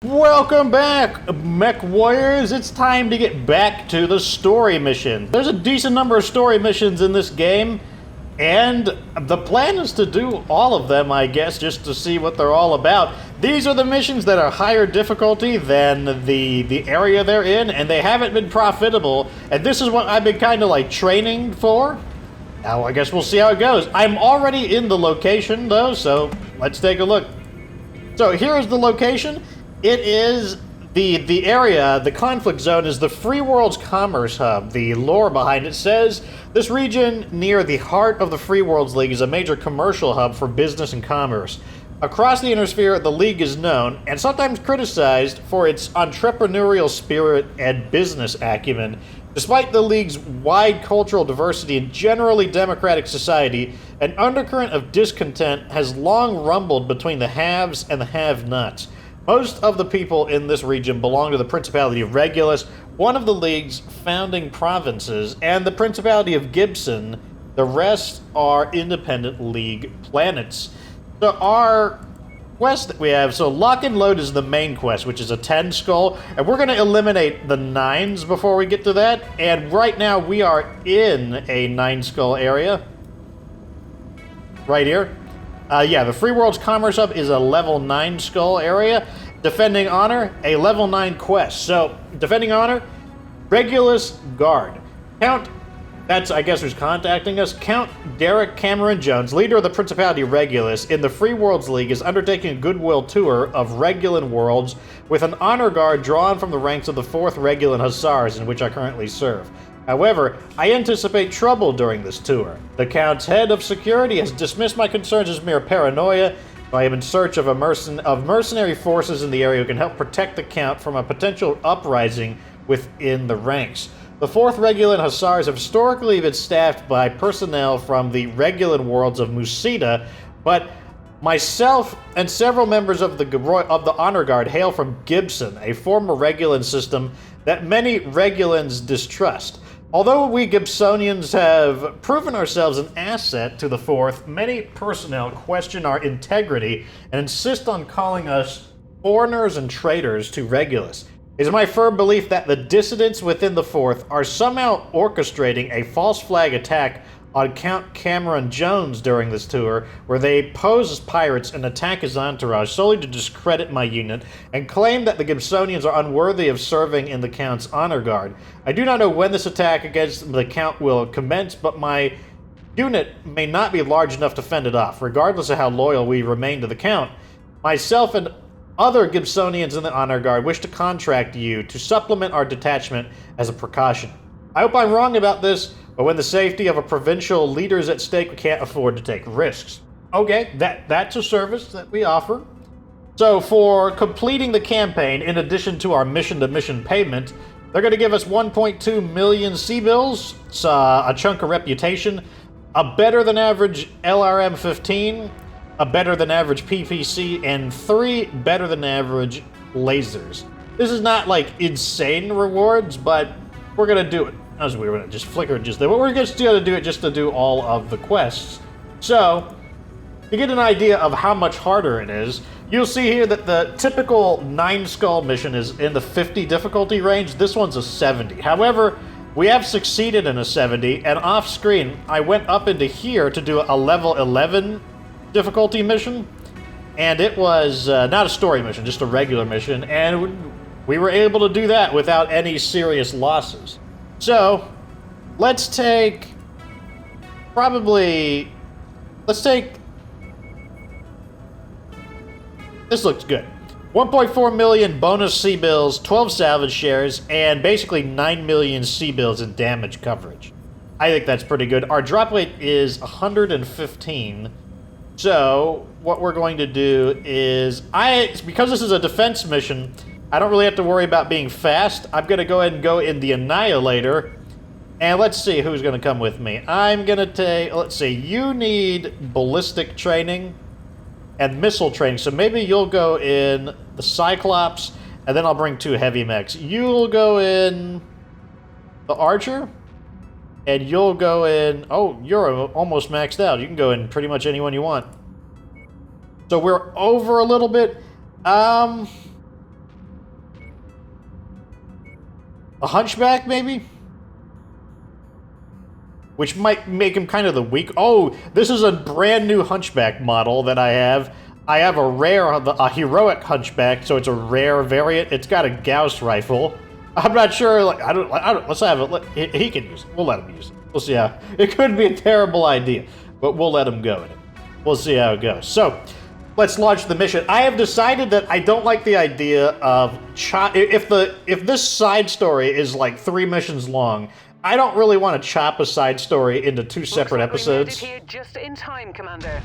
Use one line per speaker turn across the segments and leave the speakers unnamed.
Welcome back, Mech Warriors. It's time to get back to the story mission. There's a decent number of story missions in this game, and the plan is to do all of them, I guess, just to see what they're all about. These are the missions that are higher difficulty than the area they're in, and they haven't been profitable, and this is what I've been kind of like training for. Now, I guess we'll see how it goes. I'm already in the location, though, so let's take a look. So here's the location. It is the area, the conflict zone is the Free World's Commerce Hub. The lore behind it says this region near the heart of the Free Worlds League is a major commercial hub for business and commerce. Across the Inner Sphere, the League is known, and sometimes criticized, for its entrepreneurial spirit and business acumen. Despite the League's wide cultural diversity and generally democratic society, an undercurrent of discontent has long rumbled between the haves and the have-nots. Most of the people in this region belong to the Principality of Regulus, one of the League's founding provinces, and the Principality of Gibson. The rest are independent League planets. So our quest that we have, so Lock and Load is the main quest, which is a 10 skull, and we're going to eliminate the 9s before we get to that, and right now we are in a 9 skull area. Right here. Yeah, the Free World's Commerce Hub is a level 9 skull area. Defending Honor, a level 9 quest. So, Defending Honor, Regulus Guard. Count, that's I guess who's contacting us, Count Derek Cameron Jones, leader of the Principality of Regulus in the Free Worlds League, is undertaking a goodwill tour of Regulan worlds with an honor guard drawn from the ranks of the 4th Regulan Hussars, in which I currently serve. However, I anticipate trouble during this tour. The Count's head of security has dismissed my concerns as mere paranoia. I am in search of mercenary forces in the area who can help protect the Count from a potential uprising within the ranks. The 4th Regulan Hussars have historically been staffed by personnel from the Regulan worlds of Musita, but myself and several members of the Honor Guard hail from Gibson, a former Regulan system that many Regulans distrust. Although we Gibsonians have proven ourselves an asset to the 4th, many personnel question our integrity and insist on calling us foreigners and traitors to Regulus. It is my firm belief that the dissidents within the 4th are somehow orchestrating a false flag attack on Count Cameron Jones during this tour, where they pose as pirates and attack his entourage solely to discredit my unit and claim that the Gibsonians are unworthy of serving in the Count's honor guard. I do not know when this attack against the Count will commence, but my unit may not be large enough to fend it off, regardless of how loyal we remain to the Count. Myself and other Gibsonians in the honor guard wish to contract you to supplement our detachment as a precaution. I hope I'm wrong about this, but when the safety of a provincial leader is at stake, we can't afford to take risks. Okay, that's a service that we offer. So for completing the campaign, in addition to our mission-to-mission payment, they're going to give us 1.2 million C-bills, a chunk of reputation, a better-than-average LRM-15, a better-than-average PPC, and 3 better-than-average lasers. This is not, like, insane rewards, but we're going to do it. As we were going to just flicker just there. But we're just going to do it just to do all of the quests. So, to get an idea of how much harder it is, you'll see here that the typical 9 skull mission is in the 50 difficulty range. This one's a 70. However, we have succeeded in a 70, and off screen, I went up into here to do a level 11 difficulty mission, and it was not a story mission, just a regular mission, and we were able to do that without any serious losses. So, let's take, this looks good. 1.4 million bonus C-bills, 12 salvage shares, and basically 9 million C-bills in damage coverage. I think that's pretty good. Our drop rate is 115. So, what we're going to do is, because this is a defense mission, I don't really have to worry about being fast. I'm going to go ahead and go in the Annihilator. And let's see who's going to come with me. I'm going to take... Let's see. You need ballistic training and missile training. So maybe you'll go in the Cyclops, and then I'll bring 2 heavy mechs. You'll go in the Archer, and you'll go in... Oh, you're almost maxed out. You can go in pretty much anyone you want. So we're over a little bit. A hunchback, maybe? Which might make him kind of the weak... Oh, this is a brand new hunchback model that I have. I have a rare, a heroic hunchback, so it's a rare variant. It's got a Gauss rifle. I'm not sure, like, I don't, let's have it, he can use it. We'll let him use it. We'll see how, it could be a terrible idea, but we'll let him go in it. We'll see how it goes. So, let's launch the mission. I have decided that I don't like the idea of, if this side story is like 3 missions long, I don't really want to chop a side story into 2 separate episodes.
We made it here just in time, Commander.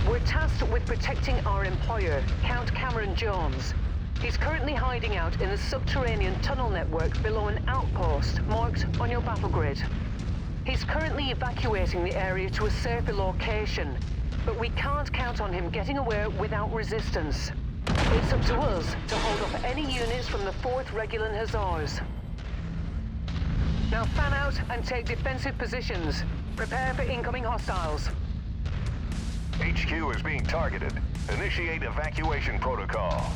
We're tasked with protecting our employer, Count Cameron Jones. He's currently hiding out in a subterranean tunnel network below an outpost marked on your battle grid. He's currently evacuating the area to a safer location, but we can't count on him getting away without resistance. It's up to us to hold off any units from the 4th Regular Hussars. Now fan out and take defensive positions. Prepare for incoming hostiles.
HQ is being targeted. Initiate evacuation protocol.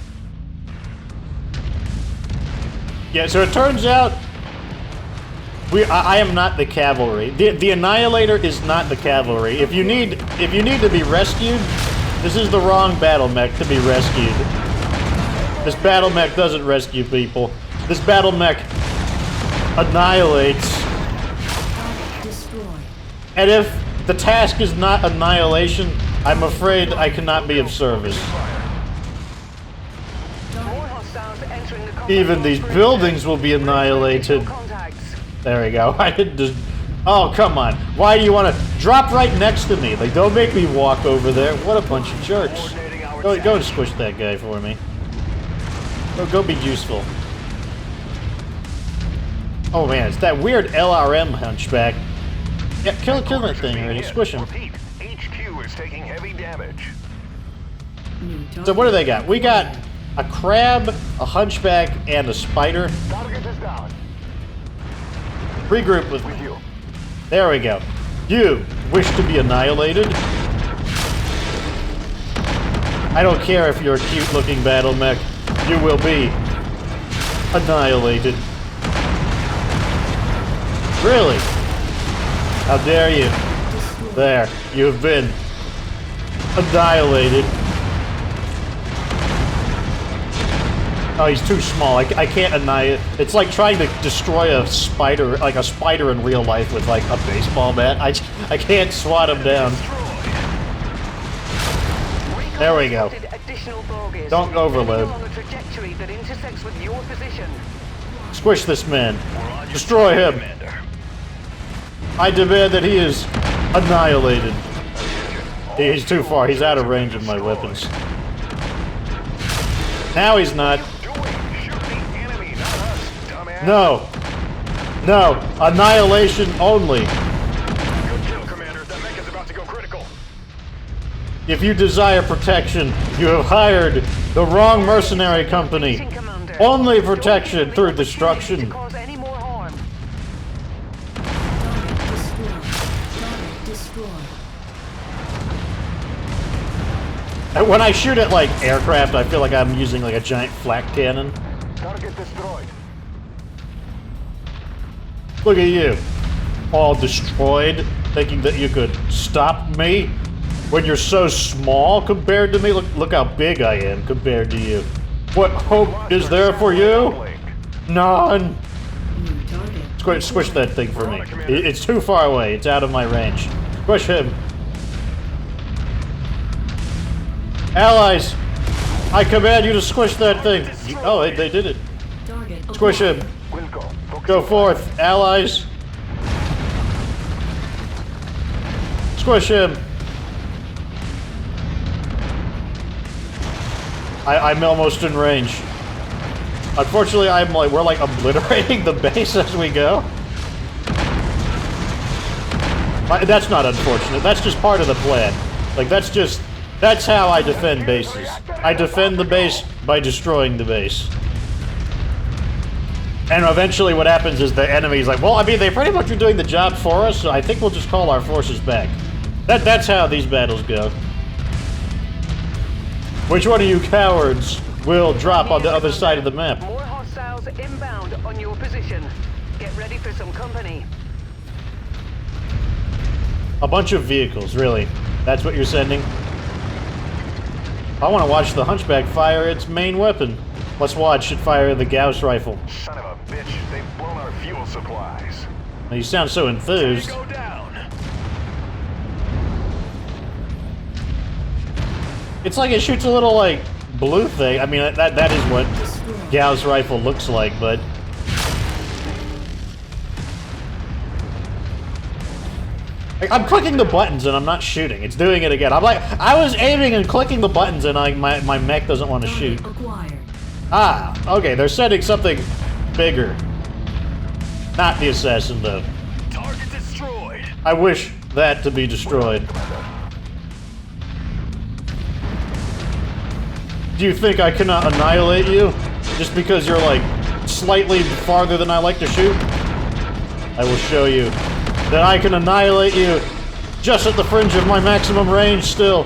Yeah, so it turns out I am not the cavalry. The Annihilator is not the cavalry. If you need to be rescued, this is the wrong battle mech to be rescued. This battle mech doesn't rescue people. This battle mech annihilates. And if the task is not annihilation, I'm afraid I cannot be of service. Even these buildings will be annihilated. There we go. I didn't just... Oh, come on. Why do you want to... Drop right next to me. Like, don't make me walk over there. What a bunch of jerks. Go and squish that guy for me. Go be useful. Oh, man. It's that weird LRM hunchback. Yeah, kill that thing already. Squish him.
HQ is taking heavy damage.
So what do they got? We got a crab, a hunchback, and a spider.
Target is down.
Regroup with
With you.
There we go. You wish to be annihilated? I don't care if you're a cute-looking battle mech. You will be annihilated. Really? How dare you? There, you have been annihilated. Oh, he's too small. I can't annihilate. It's like trying to destroy a spider, like a spider in real life with like a baseball bat. I can't swat him down. There we go. Don't overload. Squish this man. Destroy him. I demand that he is annihilated. He's too far. He's out of range of my weapons. Now he's not. No. No. Annihilation only.
Good kill, Commander. That mech is about to go critical.
If you desire protection, you have hired the wrong mercenary company. Only protection through destruction. When I shoot at, like, aircraft, I feel like I'm using, like, a giant flak cannon.
Target destroyed.
Look at you. All destroyed, thinking that you could stop me when you're so small compared to me. Look how big I am compared to you. What hope is there for you? None. Squish that thing for me. It's too far away. It's out of my range. Squish him. Allies, I command you to squish that thing. Oh, they did it. Squish him. Go forth, allies. Squish him. I'm almost in range. Unfortunately, we're like obliterating the base as we go. That's not unfortunate. That's just part of the plan. Like, that's how I defend bases. I defend the base by destroying the base. And eventually what happens is the enemy's like, well, I mean, they pretty much are doing the job for us, so I think we'll just call our forces back. That's how these battles go. Which one of you cowards will drop on the other side of the map?
More hostiles vehicles inbound on your position. Get ready for some company.
A bunch of vehicles, really? That's what you're sending? I want to watch the Hunchback fire its main weapon. Let's watch it fire the Gauss rifle.
Son of a bitch, they've blown our fuel supplies.
Now, you sound so enthused.
Go down.
It's like it shoots a little, like, blue thing. I mean, that is what Gauss rifle looks like, but... I'm clicking the buttons and I'm not shooting. It's doing it again. I'm like, I was aiming and clicking the buttons and my mech doesn't want to shoot. Ah, okay, they're setting something bigger. Not the assassin, though.
Target destroyed.
I wish that to be destroyed. Do you think I cannot annihilate you? Just because you're, like, slightly farther than I like to shoot? I will show you that I can annihilate you just at the fringe of my maximum range still.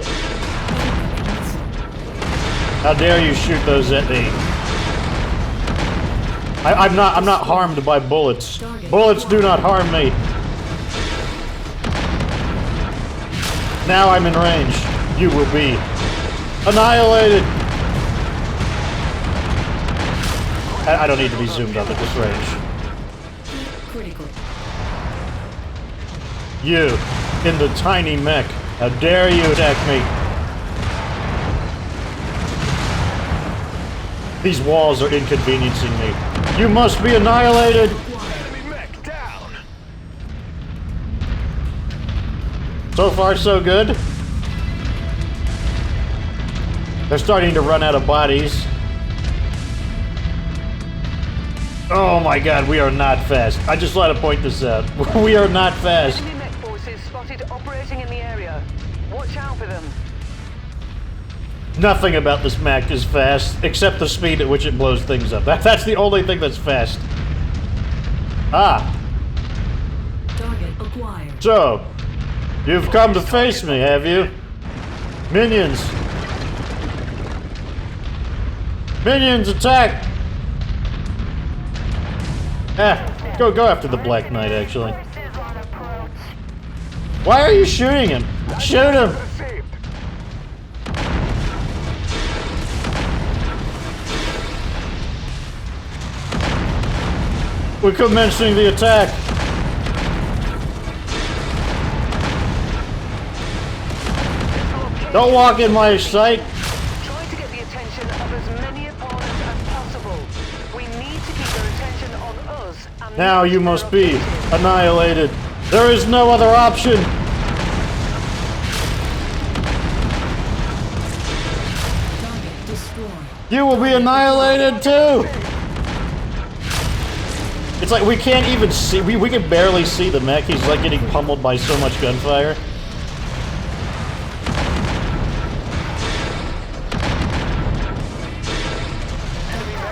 How dare you shoot those at me? I'm not harmed by bullets. Bullets do not harm me. Now I'm in range. You will be annihilated. I don't need to be zoomed up at this range.
Critical.
You, in the tiny mech. How dare you attack me? These walls are inconveniencing me. You must be annihilated!
Enemy mech down.
So far, so good. They're starting to run out of bodies. Oh my god, we are not fast. I just want to point this out. We are not fast.
Enemy mech forces spotted operating in the area. Watch out for them.
Nothing about this mech is fast, except the speed at which it blows things up. That's the only thing that's fast. Ah.
Target acquired.
So, you've come to face me, have you? Minions. Minions, attack! Go after the Black Knight, actually. Why are you shooting him? Shoot him!
Received.
We're commencing the attack. Don't walk in my sight.
Try to get the attention of as many opponents as possible. We need to keep their attention on us. And
Now
not
you
their
must be
objectives.
annihilated. There is no other option.
Target destroyed.
You will be annihilated too. It's like we can't even see. We can barely see the mech. He's like getting pummeled by so much gunfire.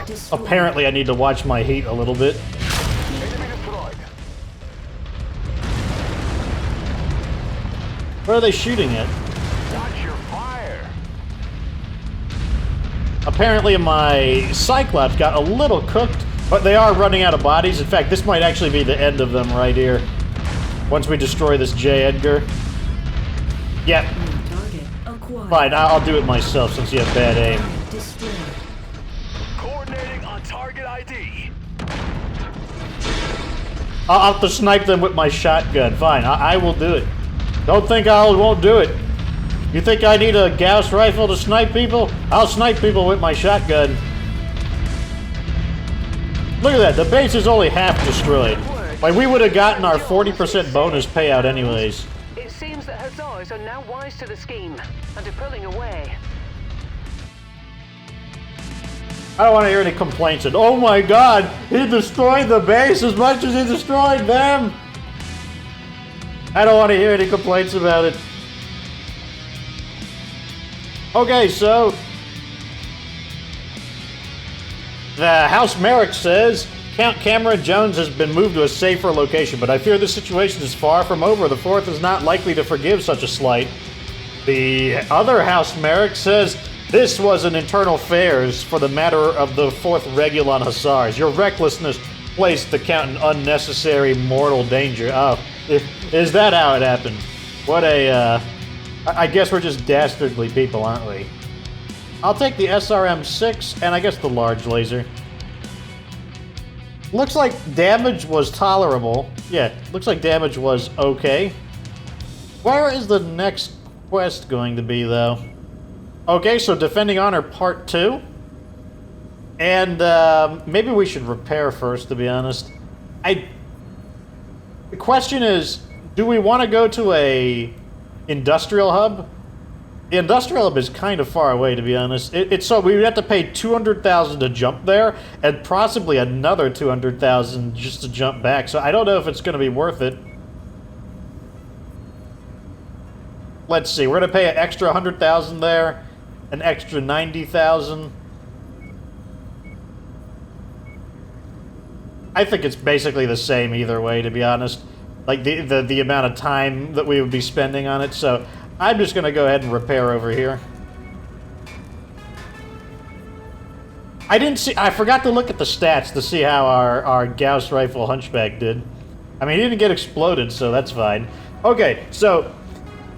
Destroyed.
Apparently, I need to watch my heat a little bit.
Enemy destroyed.
Where are they shooting at?
Watch your fire.
Apparently, my Cyclops got a little cooked, but they are running out of bodies. In fact, this might actually be the end of them right here. Once we destroy this J. Edgar. Yeah,
Target acquired.
fine. I'll do it myself since you have bad aim.
Target destroyed.
Coordinating on target ID.
I'll have to snipe them with my shotgun. Fine, I will do it. Don't think I won't do it. You think I need a Gauss rifle to snipe people? I'll snipe people with my shotgun. Look at that, the base is only half destroyed. Like, we would have gotten our 40% bonus payout anyways.
It seems that Hussars are now wise to the scheme and are pulling away.
I don't want to hear any complaints and, oh my god, he destroyed the base as much as he destroyed them! I don't want to hear any complaints about it. Okay, so the House Marik says Count Cameron Jones has been moved to a safer location, but I fear the situation is far from over. The Fourth is not likely to forgive such a slight. The other House Marik says This was an internal affairs for the matter of the 4th Regulon Hussars. Your recklessness placed the Count in unnecessary mortal danger. Oh, is that how it happened? What a, I guess we're just dastardly people, aren't we? I'll take the SRM-6 and I guess the large laser. Looks like damage was tolerable. Yeah, looks like damage was okay. Where is the next quest going to be, though? Okay, so Defending Honor Part 2. And maybe we should repair first, to be honest. The question is, do we want to go to a industrial hub? The industrial hub is kind of far away, to be honest. So we would have to pay 200,000 to jump there, and possibly another 200,000 just to jump back. So I don't know if it's going to be worth it. Let's see. We're going to pay an extra 100,000 there, an extra 90,000. I think it's basically the same either way, to be honest. Like the amount of time that we would be spending on it. So I'm just going to go ahead and repair over here. I forgot to look at the stats to see how our Gauss Rifle Hunchback did. I mean, he didn't get exploded, so that's fine. Okay, so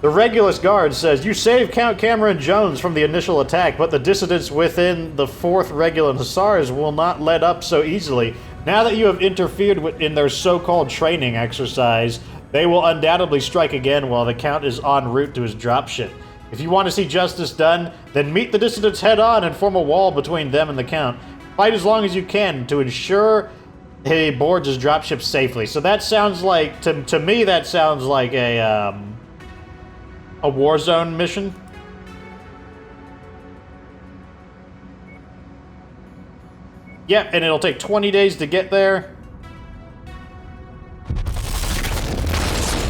the Regulus Guard says, you saved Count Cameron Jones from the initial attack, but the dissidents within the 4th Regulan Hussars will not let up so easily. Now that you have interfered in their so-called training exercise, they will undoubtedly strike again while the Count is en route to his dropship. If you want to see justice done, then meet the dissidents head-on and form a wall between them and the Count. Fight as long as you can to ensure he boards his dropship safely. So that sounds like, to me, that sounds like a Warzone mission. Yep, and it'll take 20 days to get there.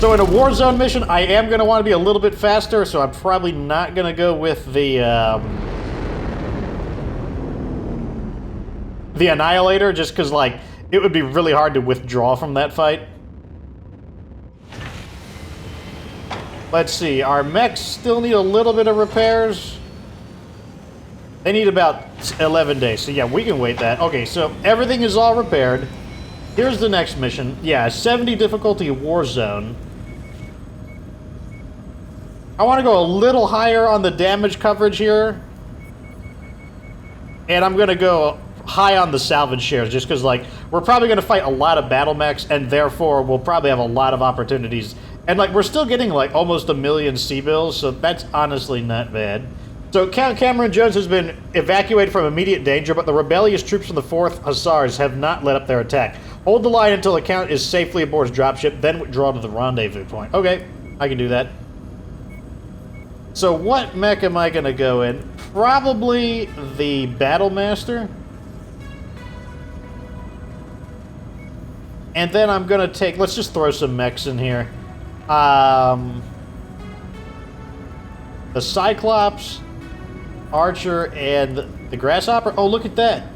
So in a Warzone mission, I am going to want to be a little bit faster, so I'm probably not going to go with the Annihilator, just because, like, it would be really hard to withdraw from that fight. Let's see, our mechs still need a little bit of repairs. They need about 11 days, so yeah, we can wait that. Okay, so everything is all repaired. Here's the next mission. Yeah, 70 difficulty Warzone. I want to go a little higher on the damage coverage here. And I'm going to go high on the salvage shares, just because, like, we're probably going to fight a lot of battle mechs, and therefore we'll probably have a lot of opportunities. And, like, we're still getting, like, almost 1 million C-bills, so that's honestly not bad. So Count Cameron Jones has been evacuated from immediate danger, but the rebellious troops from the 4th Hussars have not let up their attack. Hold the line until the Count is safely aboard his dropship, then withdraw to the rendezvous point. Okay, I can do that. So what mech am I going to go in? Probably the Battlemaster. And then I'm going to take... Let's just throw some mechs in here. The Cyclops, Archer, and the Grasshopper. Oh, look at that.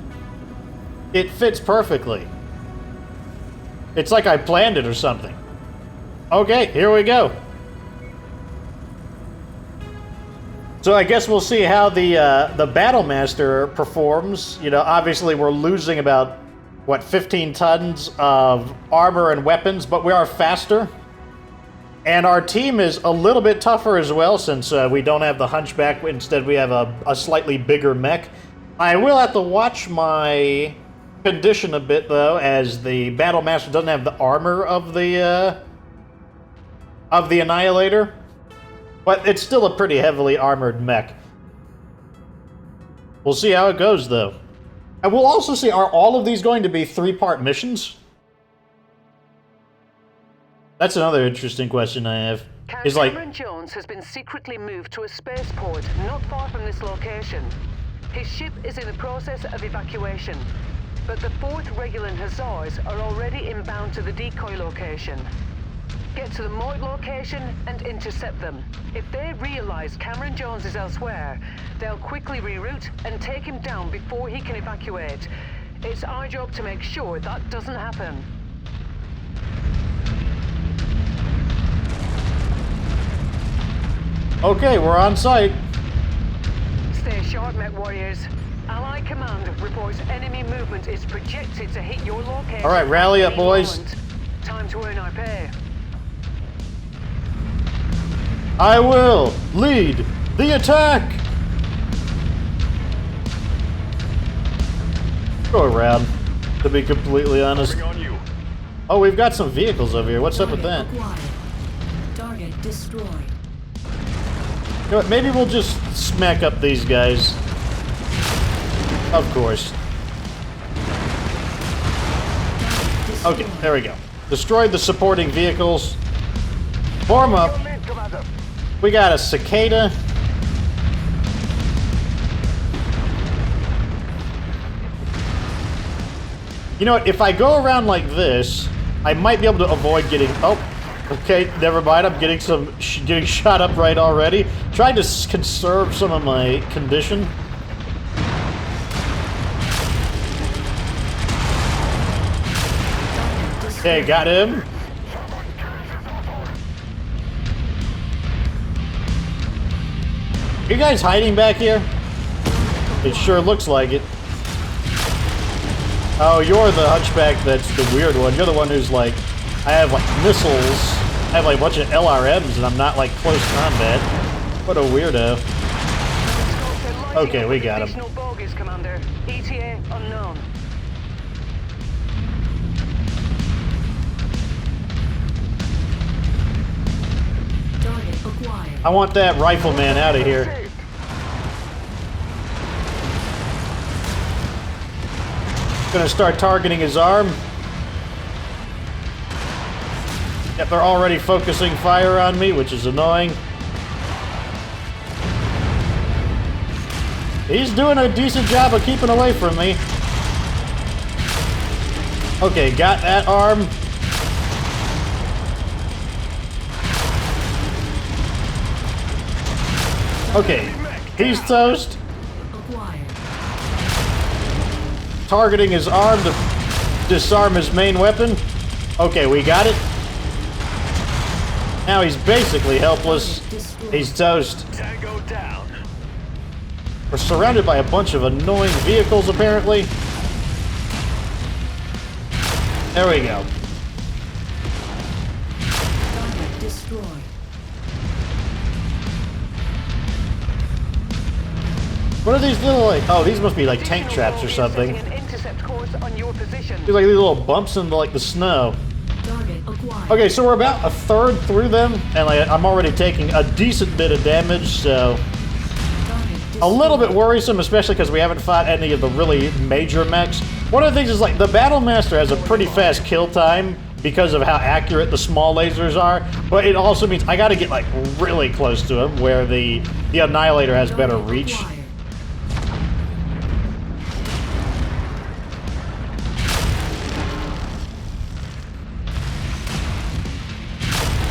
It fits perfectly. It's like I planned it or something. Okay, here we go. So I guess we'll see how the Battlemaster performs. You know, obviously we're losing about, what, 15 tons of armor and weapons, but we are faster. And our team is a little bit tougher as well, since we don't have the Hunchback. Instead, we have a slightly bigger mech. I will have to watch my condition a bit, though, as the Battlemaster doesn't have the armor of the Annihilator. But it's still a pretty heavily armored mech. We'll see how it goes, though. And we'll also see, are all of these going to be 3-part missions? That's another interesting question I have.
Count Cameron Jones has been secretly moved to a spaceport not far from this location. His ship is in the process of evacuation, but the 4th Regulan Hussars are already inbound to the decoy location. Get to the Mort location and intercept them. If they realize Cameron Jones is elsewhere, they'll quickly reroute and take him down before he can evacuate. It's our job to make sure that doesn't happen.
Okay, we're on site.
Stay sharp, Mechwarriors. Ally Command reports enemy movement is projected to hit your location.
All right, rally up,
any
boys.
moment. Time to earn our pay.
I will lead the attack. Go around, to be completely honest.
Moving on you.
Oh, we've got some vehicles over here. What's up with that?
Target acquired. Target destroyed.
You know what, maybe we'll just smack up these guys. Of course. Okay, there we go. Destroyed the supporting vehicles. Form up.
Your lead, Commander.
We got a cicada. You know what? If I go around like this, I might be able to avoid getting. Oh, okay. Never mind. I'm getting getting shot up right already. Trying to conserve some of my condition. Okay, got him. You guys hiding back here? It sure looks like it. Oh, you're the hunchback that's the weird one. You're the one who's like, I have like missiles, I have like a bunch of LRMs, and I'm not like close combat. What a weirdo. Okay, we got him.
Additional bogies, Commander. ETA unknown.
Target acquired.
I want that rifleman out of here. Gonna start targeting his arm. Yep, they're already focusing fire on me, which is annoying. He's doing a decent job of keeping away from me. Okay, got that arm. Okay, he's toast.
Acquired.
Targeting his arm to disarm his main weapon. Okay, we got it. Now he's basically helpless. He's toast.
Tango down.
We're surrounded by a bunch of annoying vehicles, apparently. There we go.
Target destroyed.
What are these little, like, oh, these must be like tank traps or something.
An intercept course on your position.
There's like these little bumps in like the snow.
Target acquired.
Okay, so we're about a third through them, and like, I'm already taking a decent bit of damage, so
Target
a little bit
destroyed.
worrisome, especially because we haven't fought any of the really major mechs. One of the things is like the Battle Master has a pretty fast kill time because of how accurate the small lasers are, but it also means I got to get like really close to him, where the Annihilator has better
Target
reach.
acquired.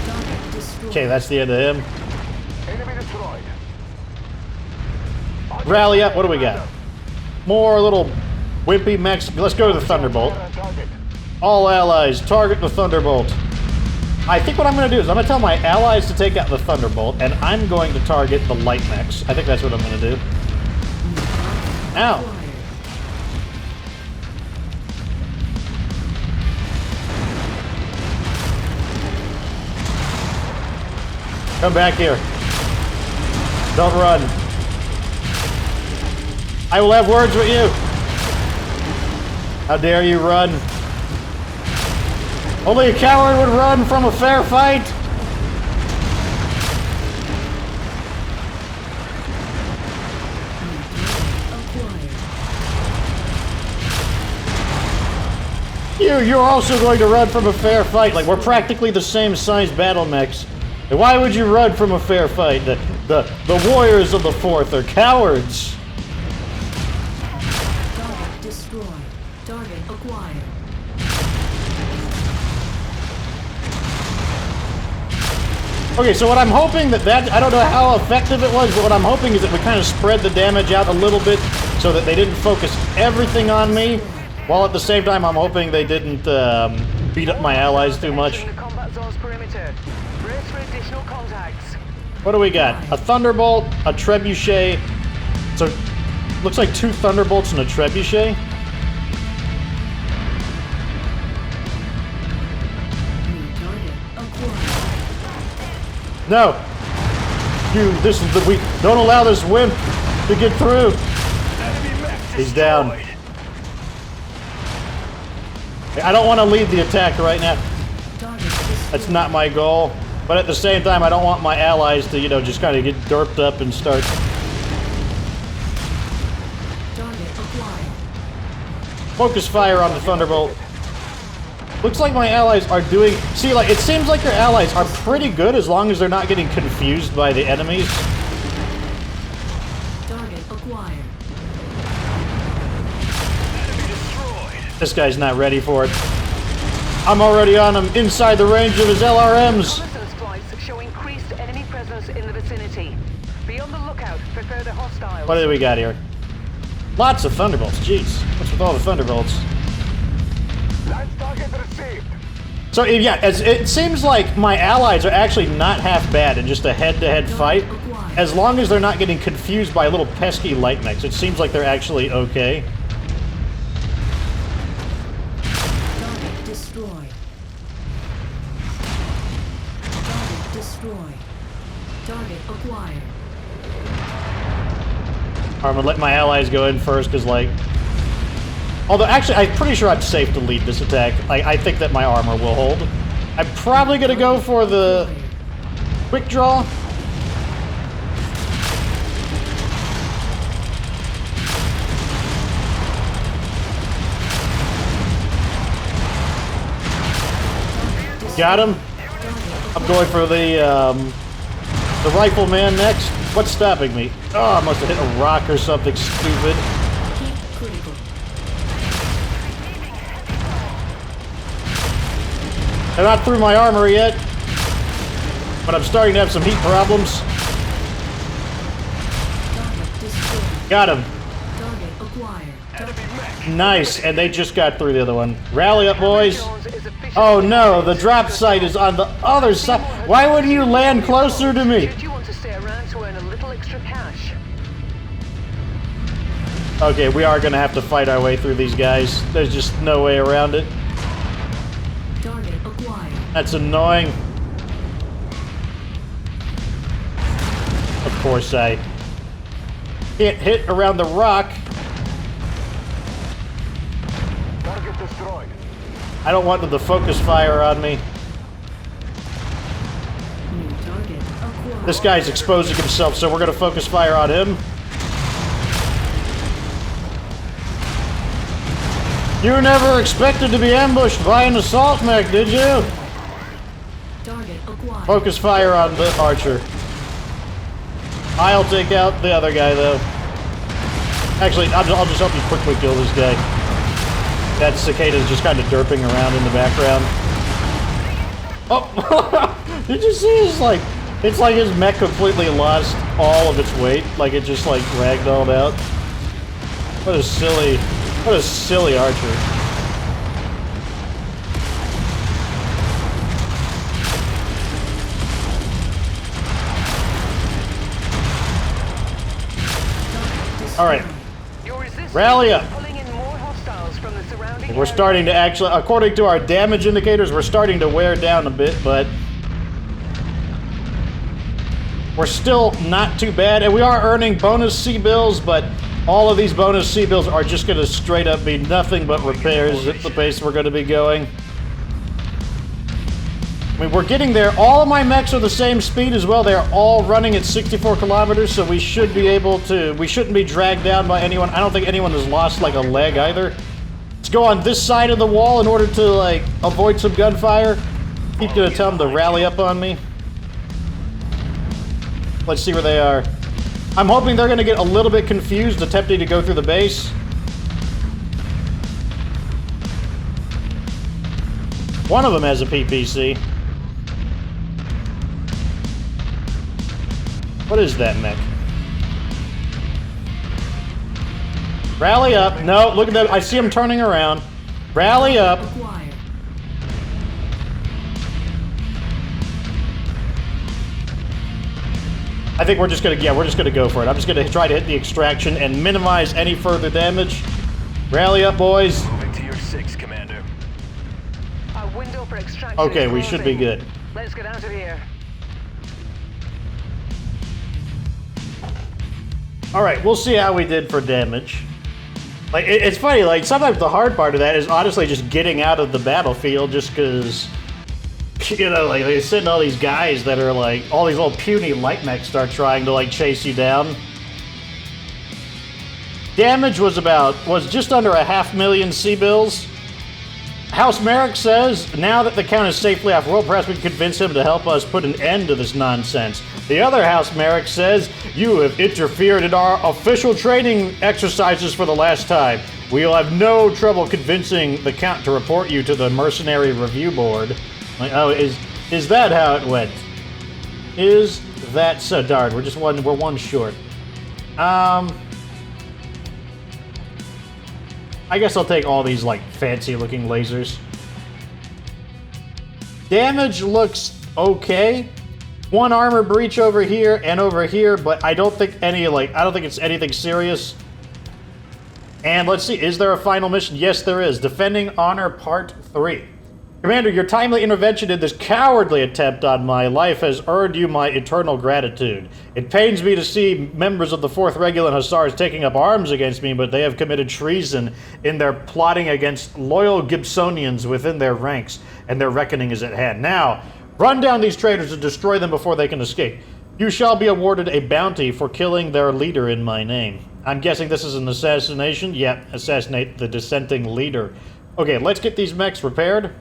Target destroyed.
Okay, that's the end of him.
Enemy destroyed.
Rally up. What do we got? More little wimpy mechs. Let's go to the Thunderbolt.
Target.
All allies, target the Thunderbolt. I think what I'm going to do is I'm going to tell my allies to take out the Thunderbolt, and I'm going to target the light mechs. I think that's what I'm going to do. Ow.
Acquired.
Come back here. Don't run. I will have words with you. How dare you run? Only a coward would run from a fair fight.
Acquired.
You're also going to run from a fair fight. Like, we're practically the same size battle mechs. And why would you run from a fair fight? The warriors of the Fourth are cowards.
Target destroyed. Target acquired.
Okay, so what I'm hoping that I don't know how effective it was, but what I'm hoping is that we kind of spread the damage out a little bit so that they didn't focus everything on me, while at the same time I'm hoping they didn't beat up my allies too much.
Entering the combat zone's perimeter. Brace for additional contacts.
What do we got? A Thunderbolt, a Trebuchet, So, looks like 2 Thunderbolts and a Trebuchet.
New target acquired.
No! This is the weak. Don't allow this wimp to get through.
Enemy mech
He's down.
destroyed.
I don't want to lead the attack right now.
Target destroyed.
That's not my goal. But at the same time, I don't want my allies to, you know, just kind of get derped up and start.
Target acquired.
Focus fire on the Thunderbolt. Looks like my allies are doing... See, like, it seems like your allies are pretty good as long as they're not getting confused by the enemies.
Target acquired.
Enemy destroyed.
This guy's not ready for it. I'm already on him inside the range of his LRMs.
Reconnaissance flights show increased enemy presence in the vicinity. Be on the lookout for further hostiles.
What do we got here? Lots of Thunderbolts. Jeez. What's with all the Thunderbolts?
Lance target received.
So, yeah, it seems like my allies are actually not half bad in just a head-to-head fight. As long as they're not getting confused by little pesky light mechs. It seems like they're actually okay.
Target destroyed. Target destroyed. Target acquired.
I'm gonna let my allies go in first, because, like... Although, actually, I'm pretty sure I'm safe to lead this attack. I think that my armor will hold. I'm probably gonna go for the quick draw. Got him. I'm going for the rifleman next. What's stopping me? Oh, I must have hit a rock or something stupid.
Keep critical.
They're not through my armor yet, but I'm starting to have some heat problems.
Target destroyed.
Got him.
Target acquired.
Enemy mech.
Nice, and they just got through the other one. Rally up, boys.
Jones is officially
Oh no, the drop site is on the other side. Why would you land closer to me?
Should you want to stay around to earn a little extra cash?
Okay, we are gonna have to fight our way through these guys. There's just no way around it.
Target acquired.
That's annoying. Of course, I can't hit around the rock.
Target destroyed.
I don't want them to focus fire on me.
New target acquired.
This guy's exposing himself, so we're gonna focus fire on him. You never expected to be ambushed by an assault mech, did you?
Target acquired.
Focus fire on the archer. I'll take out the other guy, though. Actually, I'll just help you quickly kill this guy. That cicada's just kind of derping around in the background. Oh! Did you see his, like... It's like his mech completely lost all of its weight. Like, it just, like, ragdolled out. What a silly archer. Alright,
Your resistance
rally up.
is pulling in more hostiles from the surrounding
We're starting to actually, according to our damage indicators, we're starting to wear down a bit, but we're still not too bad. And we are earning bonus C-bills, but all of these bonus C-bills are just going to straight up be nothing but repairs at the pace we're going to be going. I mean, we're getting there. All of my mechs are the same speed as well. They're all running at 64 kilometers, so we should be able to... We shouldn't be dragged down by anyone. I don't think anyone has lost, like, a leg either. Let's go on this side of the wall in order to, like, avoid some gunfire. Keep gonna tell them to rally up on me. Let's see where they are. I'm hoping they're gonna get a little bit confused attempting to go through the base. One of them has a PPC. What is that mech? Rally up. No, look at that. I see him turning around. Rally up.
Acquired.
I think we're just gonna, yeah, we're just gonna go for it. I'm just gonna try to hit the extraction and minimize any further damage. Rally up, boys.
Moving to your 6, Commander.
Our window for extraction
Okay,
is
we should be
closing.
good.
Let's get out of here.
All right, we'll see how we did for damage. Like, it's funny, like, sometimes the hard part of that is honestly just getting out of the battlefield just because, you know, like, they're sitting all these guys that are, like, all these little puny light mechs start trying to, like, chase you down. Damage was just under 500,000 C-bills. House Marik says, now that the Count is safely off world, perhaps we can convince him to help us put an end to this nonsense. The other House Marik says, you have interfered in our official training exercises for the last time. We'll have no trouble convincing the Count to report you to the Mercenary Review Board. Like, oh, is that how it went? Is that so? Darn, we're one short. I guess I'll take all these, like, fancy-looking lasers. Damage looks okay. One armor breach over here and over here, but I don't think I don't think it's anything serious. And let's see, is there a final mission? Yes, there is. Defending Honor Part 3. Commander, your timely intervention in this cowardly attempt on my life has earned you my eternal gratitude. It pains me to see members of the 4th Regular Hussars taking up arms against me, but they have committed treason in their plotting against loyal Gibsonians within their ranks, and their reckoning is at hand. Now, run down these traitors and destroy them before they can escape. You shall be awarded a bounty for killing their leader in my name. I'm guessing this is an assassination? Yep, assassinate the dissenting leader. Okay, let's get these mechs repaired.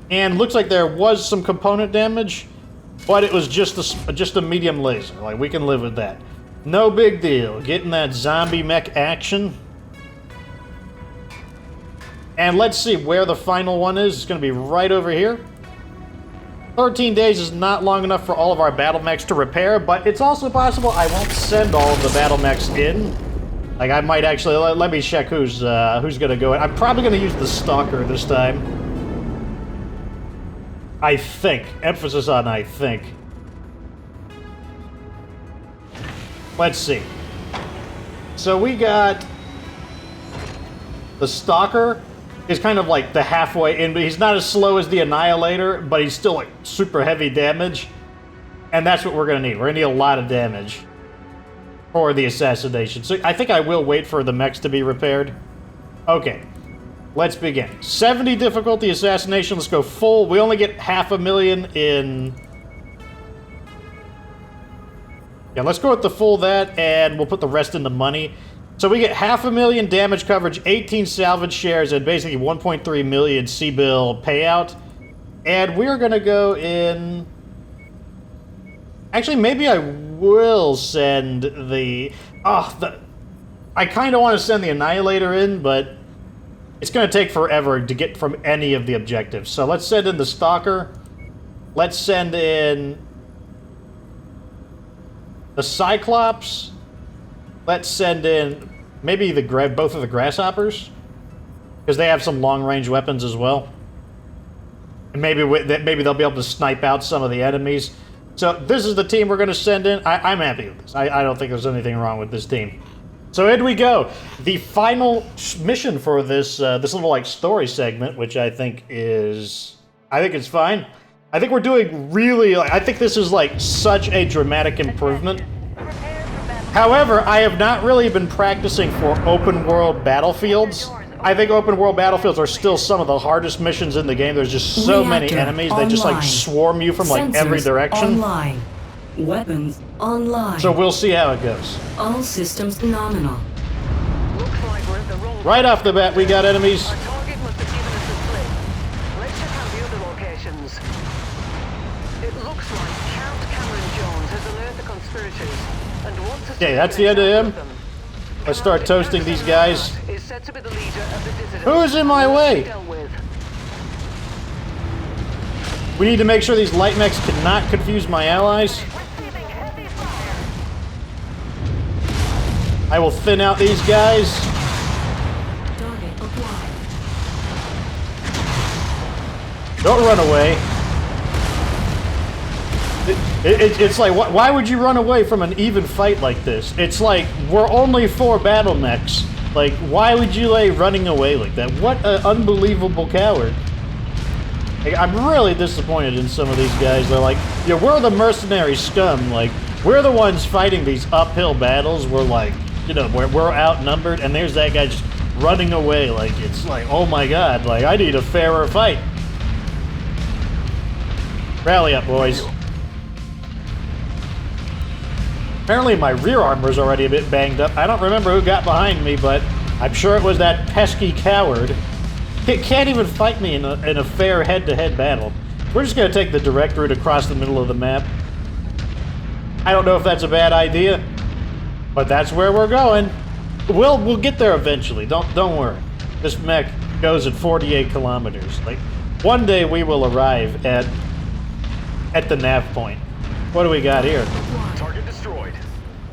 And looks like there was some component damage, but it was just a medium laser. Like, we can live with that. No big deal. Getting that zombie mech action. And let's see where the final one is. It's going to be right over here. 13 days is not long enough for all of our battle mechs to repair, but it's also possible I won't send all of the battle mechs in. Like, I might actually... Let me check who's going to go in. I'm probably going to use the Stalker this time. I think. Emphasis on I think. Let's see. So we got... The Stalker is kind of like the halfway in, but he's not as slow as the Annihilator, but he's still like super heavy damage. And that's what we're going to need. We're going to need a lot of damage for the assassination. So I think I will wait for the mechs to be repaired. Okay. Let's begin. 70 difficulty assassination. Let's go full. We only get 500,000 in... Yeah, let's go with the full that, and we'll put the rest into money. So we get 500,000 damage coverage, 18 salvage shares, and basically 1.3 million C-bill payout. And we're going to go in... Actually, maybe I will send the... I kind of want to send the Annihilator in, but... It's going to take forever to get from any of the objectives. So let's send in the Stalker. Let's send in the Cyclops. Let's send in maybe both of the Grasshoppers, because they have some long-range weapons as well. And maybe they'll be able to snipe out some of the enemies. So this is the team we're going to send in. I'm happy with this. I don't think there's anything wrong with this team. So in we go. The final mission for this this little like story segment, which I think it's fine. I think we're doing really. I think this is like such a dramatic improvement. However, I have not really been practicing for open world battlefields. I think open world battlefields are still some of the hardest missions in the game. There's just so many enemies that just like swarm you from like every direction.
Online. Weapons online.
So we'll see how it goes.
All systems nominal.
Looks like we're at the wrong...
Right off the bat, we got enemies.
Our target must have given us a slip. Let's check out the other locations. It looks like Count Cameron Jones has unearthed the conspirators and wants us
Okay, that's the end of him. Let's start toasting these guys.
Is said to be the leader of the dissidents.
Who is in my way?
Dealt with.
We need to make sure these light mechs cannot confuse my allies. I will thin out these guys.
Target acquired.
Don't run away. It's like, why would you run away from an even fight like this? It's like, we're only 4 battle mechs. Like, why would you lay running away like that? What an unbelievable coward. Like, I'm really disappointed in some of these guys. They're like, yeah, we're the mercenary scum. Like, we're the ones fighting these uphill battles. We're like, you know, we're outnumbered, and there's that guy just running away. Like, it's like, oh my god, like, I need a fairer fight. Rally up, boys. Apparently my rear armor's already a bit banged up. I don't remember who got behind me, but I'm sure it was that pesky coward. It can't even fight me in a fair head-to-head battle. We're just going to take the direct route across the middle of the map. I don't know if that's a bad idea, but that's where we're going. We'll get there eventually. Don't worry. This mech goes at 48 kilometers. Like, one day we will arrive at the nav point. What do we got here?
Target destroyed.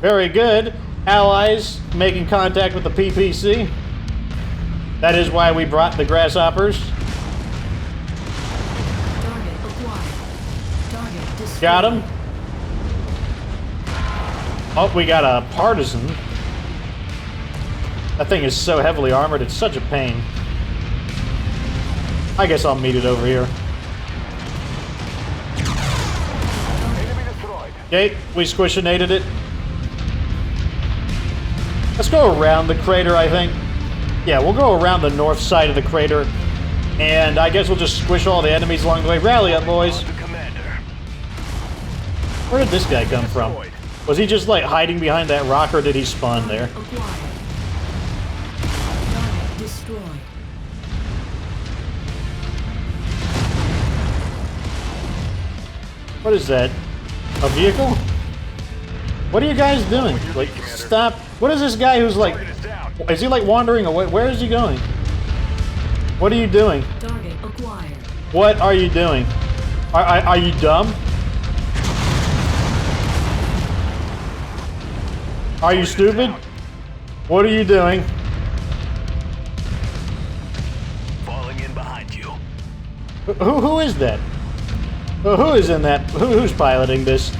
Very good. Allies making contact with the PPC. That is why we brought the grasshoppers.
Target acquired. Target destroyed.
Got him. Oh, we got a partisan. That thing is so heavily armored, it's such a pain. I guess I'll meet it over here.
Enemy destroyed.
Okay, we squishinated it. Let's go around the crater, I think. Yeah, we'll go around the north side of the crater. And I guess we'll just squish all the enemies along the way. Rally up, boys.
The commander.
Where did this guy come from? Was he just like hiding behind that rock, or did he spawn there?
Acquired. Target destroyed.
What is that? A vehicle? What are you guys doing? Like, stop. What is this guy who's like...
Target is down.
Is he like wandering away? Where is he going? What are you doing?
Target acquired.
What are you doing? Are you dumb? Are you stupid? What are you doing?
Falling in behind you.
Who is that? Who is in that? Who's piloting this?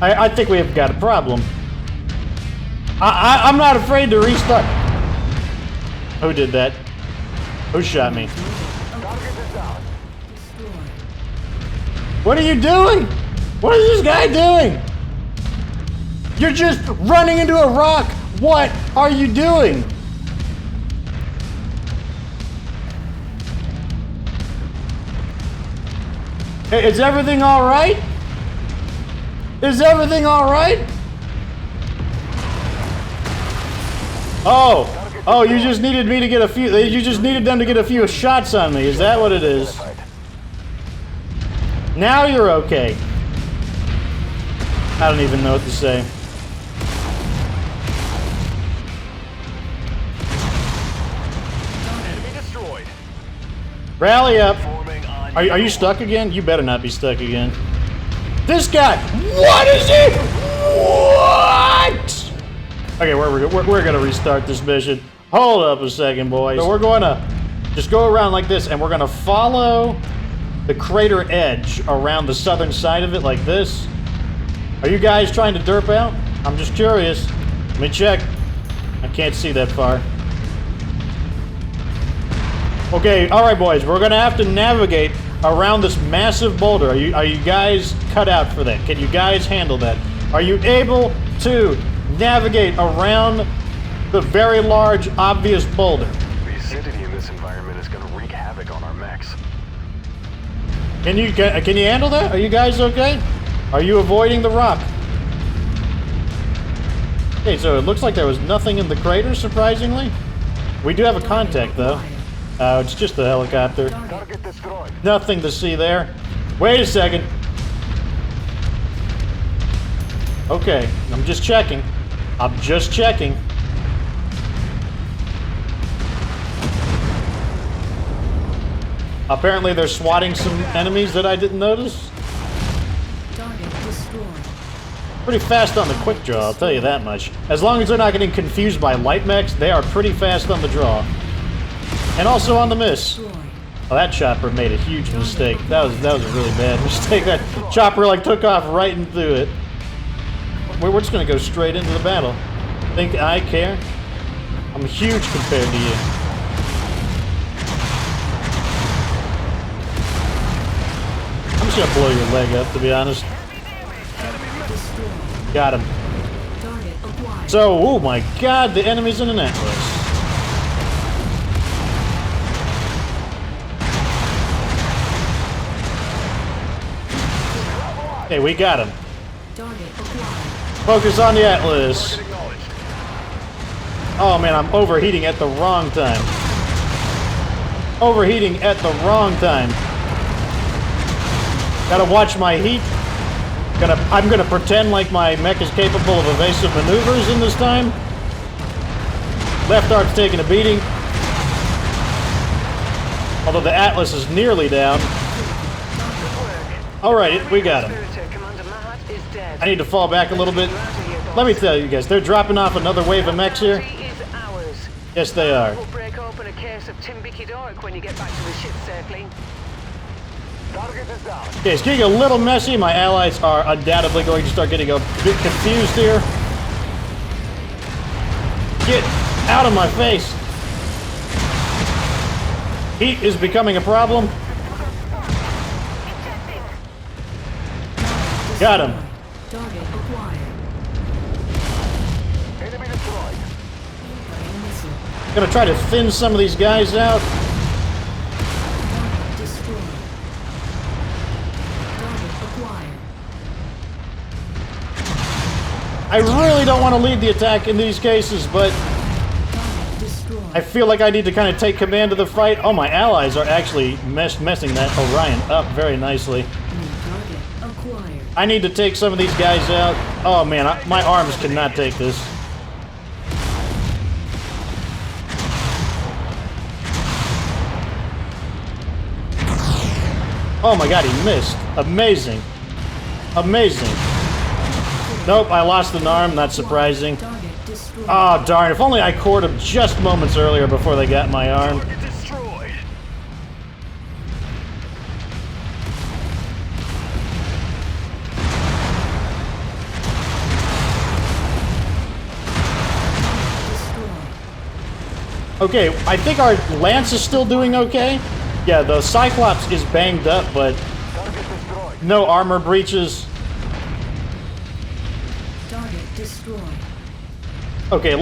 I think we have got a problem. I'm not afraid to restart. Who did that? Who shot me?
Target is down.
Destroyed.
What are you doing? What is this guy doing? You're just running into a rock. What are you doing? Hey, is everything all right? Is everything all right? Oh, you just needed me to get a few. You just needed them to get a few shots on me. Is that what it is? Now you're okay. I don't even know what to say.
Enemy destroyed.
Rally up.
Forming on
Are you stuck again? You better not be stuck again. This guy! What is it? What? Okay, we're gonna restart this mission. Hold up a second, boys. So we're gonna just go around like this, and we're gonna follow the crater edge around the southern side of it like this. Are you guys trying to derp out? I'm just curious. Let me check. I can't see that far. Okay, alright boys, we're gonna have to navigate around this massive boulder. Are you guys cut out for that? Can you guys handle that? Are you able to navigate around the very large, obvious boulder?
The acidity in this environment is going to wreak havoc on our mechs.
Can you handle that? Are you guys okay? Are you avoiding the rock? Okay, so it looks like there was nothing in the crater, surprisingly. We do have a contact, though. It's just a helicopter.
Target destroyed.
Nothing to see there. Wait a second. Okay, I'm just checking. I'm just checking. Apparently they're swatting some enemies that I didn't notice.
Target destroyed.
Pretty fast on the quick draw, I'll tell you that much. As long as they're not getting confused by light mechs, they are pretty fast on the draw. And also on the miss.
Destroyed.
Oh, that chopper made a huge mistake. That was a really bad mistake. That chopper like took off right into it. We're just gonna go straight into the battle. Think I care? I'm huge compared to you. I'm just gonna blow your leg up, to be honest.
Destroyed.
Got him.
Target acquired.
So, oh my god, the enemy's in an Atlas. Okay, we got him.
Target acquired.
Focus on the Atlas.
Target acknowledged.
Oh man, I'm overheating at the wrong time. Overheating at the wrong time. Gotta watch my heat. I'm gonna pretend like my mech is capable of evasive maneuvers in this time. Left arm's taking a beating. Although the Atlas is nearly down. Alright, we got him.
Commander Mahat is dead.
I need to fall back a little bit. Let me tell you guys, they're dropping off another wave of mechs here.
Is ours.
Yes, they are.
We'll break open a case of Timbukidoric when you get back to the ship circling.
Target is down.
Okay, it's getting a little messy. My allies are undoubtedly going to start getting a bit confused here. Get out of my face. Heat is becoming a problem. Got him.
Target acquired.
Enemy destroyed.
Incoming missile.
Gonna try to thin some of these guys out.
Target destroyed. Target acquired.
I really don't want to lead the attack in these cases, but
Target destroyed.
I feel like I need to kind of take command of the fight. Oh, my allies are actually messing that Orion up very nicely.
New target acquired.
I need to take some of these guys out. Oh man, my arms cannot take this. Oh my god, he missed. Amazing. Amazing. Nope, I lost an arm, not surprising.
Target destroyed.
Oh darn, if only I cored him just moments earlier before they got my arm.
Target destroyed.
Destroyed.
Okay, I think our Lance is still doing okay. Yeah, the Cyclops is banged up, but
Target destroyed.
no armor breaches.
Target destroyed.
Okay,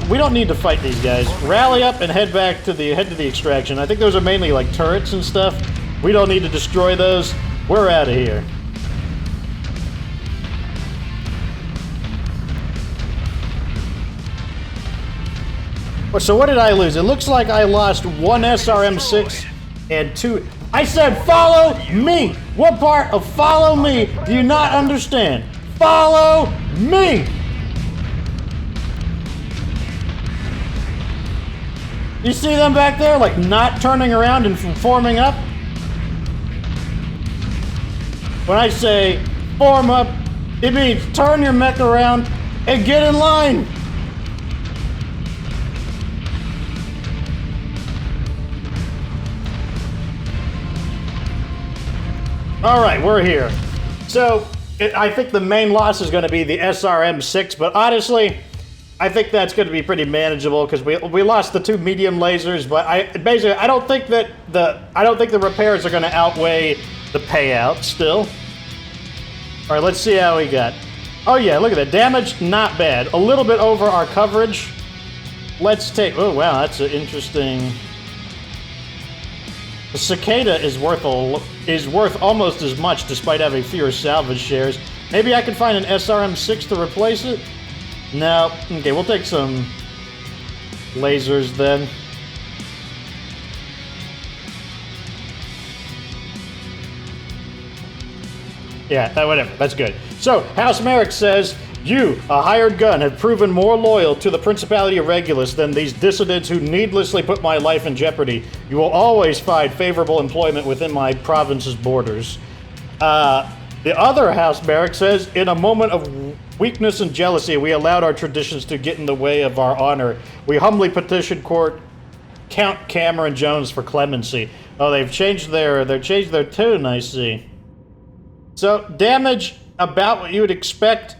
we don't need to fight these guys. Rally up and head to the extraction. I think those are mainly like turrets and stuff. We don't need to destroy those. We're out of here. So what did I lose? It looks like I lost one SRM-6 and two... I said follow me! What part of follow me do you not understand? Follow me! You see them back there, like not turning around and forming up? When I say form up, it means turn your mech around and get in line! Alright, we're here. So, I think the main loss is going to be the SRM-6, but honestly, I think that's going to be pretty manageable because we lost the two medium lasers, but I don't think the repairs are going to outweigh the payout still. All right, let's see how we got. Oh yeah, look at that damage, not bad. A little bit over our coverage. Let's take. Oh wow, that's an interesting. The Cicada is worth almost as much despite having fewer salvage shares. Maybe I can find an SRM-6 to replace it. No. Okay, we'll take some lasers then. Yeah, whatever. That's good. So, House Marik says, you, a hired gun, have proven more loyal to the Principality of Regulus than these dissidents who needlessly put my life in jeopardy. You will always find favorable employment within my province's borders. The other House Marik says, in a moment of weakness and jealousy, we allowed our traditions to get in the way of our honor. We humbly petition court Count Cameron Jones for clemency. Oh, they've changed their tune, I see. So, damage about what you would expect.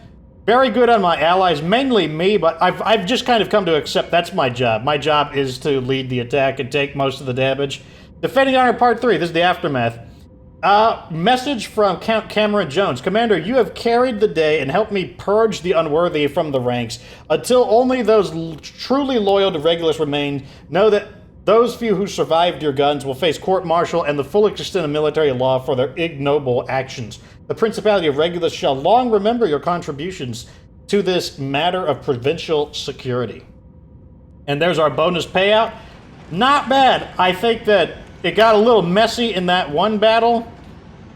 Very good on my allies, mainly me, but I've just kind of come to accept that's my job. My job is to lead the attack and take most of the damage. Defending Honor Part 3, this is the aftermath. Message from Count Cameron Jones. Commander, you have carried the day and helped me purge the unworthy from the ranks. Until only those truly loyal to Regulus remain, know that those few who survived your guns will face court-martial and the full extent of military law for their ignoble actions. The Principality of Regulus shall long remember your contributions to this matter of provincial security. And there's our bonus payout. Not bad. I think that it got a little messy in that one battle,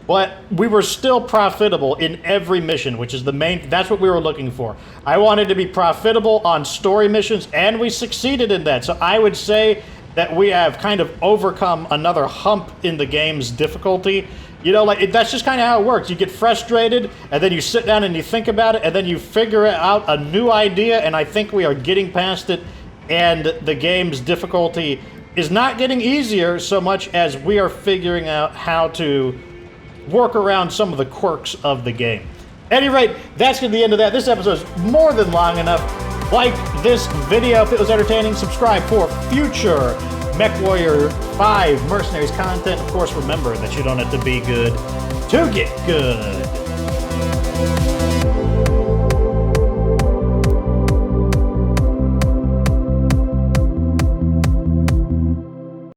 but we were still profitable in every mission, which is the main, that's what we were looking for. I wanted to be profitable on story missions, and we succeeded in that. So I would say that we have kind of overcome another hump in the game's difficulty. You know, like, that's just kind of how it works. You get frustrated, and then you sit down and you think about it, and then you figure out a new idea, and I think we are getting past it, and the game's difficulty is not getting easier so much as we are figuring out how to work around some of the quirks of the game. At any rate, that's going to be the end of that. This episode is more than long enough. Like this video if it was entertaining. Subscribe for future Mechwarrior 5 Mercenaries content. Of course, remember that you don't have to be good to get good.